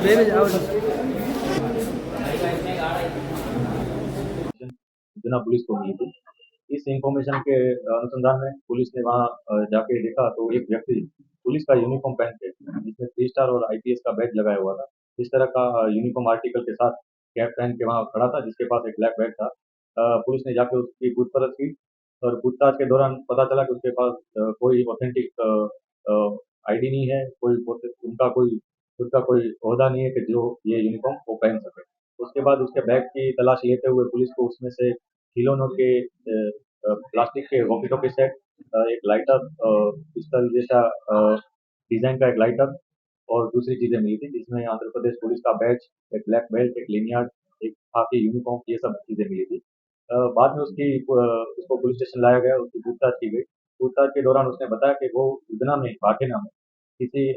सूचना पुलिस को मिली थी। इस इंफॉर्मेशन के अनुसंधान में पुलिस ने वहाँ जाके देखा तो एक व्यक्ति पुलिस का यूनिफॉर्म पहन के जिसमें 3 स्टार और आईपीएस का बैज लगाया हुआ था, इस तरह का यूनिफॉर्म आर्टिकल के साथ कैप पहन के वहाँ खड़ा था, जिसके पास एक ब्लैक बैग था। पुलिस ने जाके उसकी पूछपरछ की और पूछताछ के दौरान पता चला कि उसके पास कोई ऑथेंटिक आईडी नहीं है, उनका कोई खुद का कोई ओहदा नहीं है कि जो ये यूनिफॉर्म वो पहन सके। उसके बाद उसके बैग की तलाश लेते हुए पुलिस को उसमें से खिलौनों के प्लास्टिक के वॉकी टॉकी सेट, एक लाइटर, पिस्टल जैसा डिजाइन का एक लाइटर और दूसरी चीजें मिली थी, जिसमें आंध्र प्रदेश पुलिस का बैच, एक ब्लैक बेल्ट, एक लिनियार्ड, एक खाकी यूनिफॉर्म, ये सब चीजें मिली थी। बाद में उसको पुलिस स्टेशन लाया गया, उसकी पूछताछ की गई। पूछताछ के दौरान उसने बताया कि वो उधना में भाटेना में किसी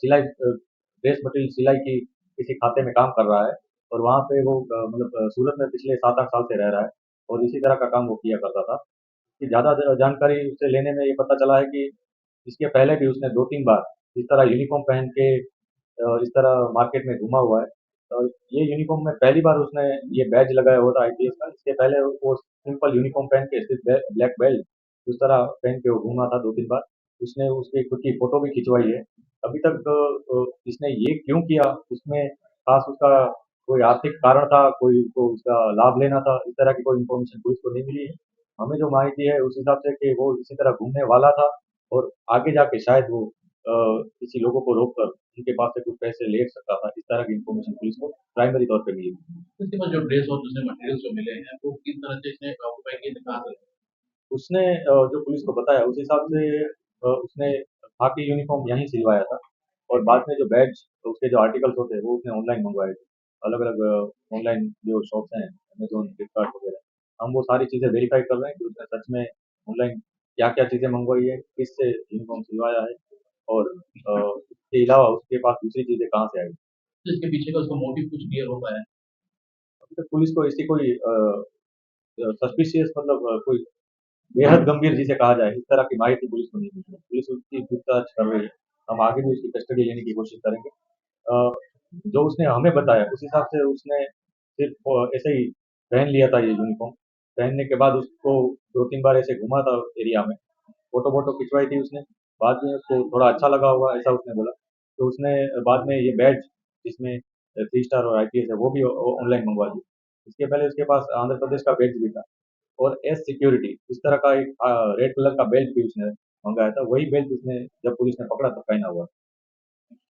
सिलाई ड्रेस मटेरियल सिलाई की किसी खाते में काम कर रहा है और वहाँ पे वो मतलब सूरत में पिछले 7-8 साल से रह रहा है और इसी तरह का काम वो किया करता था। कि ज़्यादा जानकारी उससे लेने में ये पता चला है कि इसके पहले भी उसने 2-3 बार इस तरह यूनिफ़ॉर्म पहन के इस तरह मार्केट में घूमा हुआ है। और ये यूनिफ़ॉर्म में पहली बार उसने ये बैज लगाया हुआ था आईपीएस का, इसके पहले वो सिंपल यूनिफ़ॉर्म पहन के सिर्फ ब्लैक बेल्ट उस तरह पहन के वो घूमा था 2-3 बार। उसने उसकी खुद की फ़ोटो भी खिंचवाई है। अभी तक इसने ये क्यों किया, उसमें ख़ास उसका कोई आर्थिक कारण था, कोई उसको उसका लाभ लेना था, इस तरह की कोई इन्फॉर्मेशन पुलिस को नहीं मिली है। हमें जो माहिती है उस हिसाब से कि वो इसी तरह घूमने वाला था और आगे जाके शायद वो किसी लोगों को रोककर उनके पास से कुछ पैसे ले सकता था। इस तरह की इन्फॉर्मेशन पुलिस को प्राइमरी तौर पे मिली। इसके बाद जो ड्रेस और दूसरे मटेरियल्स जो मिले हैं वो किस तरह से इसने ऑक्यूपाई किए थे, कहाँ से? उसने जो पुलिस को बताया उस हिसाब से उसने खाकी यूनिफॉर्म यहीं सिलवाया था और बाद में जो बैज उसके जो आर्टिकल्स होते हैं वो उसने ऑनलाइन मंगवाए थे। अलग-अलग ऑनलाइन जो शॉप्स हैं, अमेज़न, फ्लिपकार्ट वगैरह, हम वो सारी चीज़ें वेरीफ़ाई कर रहे हैं कि उसने सच में ऑनलाइन क्या-क्या चीज़ें मंगवाई है, किससे यूनिफॉर्म सिलवाया है और इसके अलावा उसके पास दूसरी चीज़ें कहाँ से आई। तो इसके पीछे का उसका मोटिव कुछ क्लियर हो पाया है? अभी तक पुलिस को ऐसी कोई सस्पिशियस मतलब कोई बेहद गंभीर जिसे कहा जाए, इस तरह की माहिती पुलिस को नहीं मिली है। पुलिस उसकी पूछताछ कर रही है। हम आगे भी उसकी कस्टडी लेने की कोशिश करेंगे। जो उसने हमें बताया उस हिसाब से उसने सिर्फ़ ऐसे ही पहन लिया था ये यूनिफ़ॉर्म। पहनने के बाद उसको 2-3 बार ऐसे घुमा था एरिया में। फ़ोटो-वोटो खिंचवाई थी उसने। बाद में उसको थोड़ा अच्छा लगा होगा ऐसा उसने बोला। तो उसने बाद में ये बैज जिसमें 3 स्टार और आईपीएस है वो भी ऑनलाइन मँगवा ली। इसके पहले उसके पास आंध्र प्रदेश का बैज भी था। और एस सिक्योरिटी इस तरह का एक रेड कलर का बेल्ट भी उसने मंगाया था, वही बेल्ट उसने जब पुलिस ने पकड़ा तो पहना हुआ था।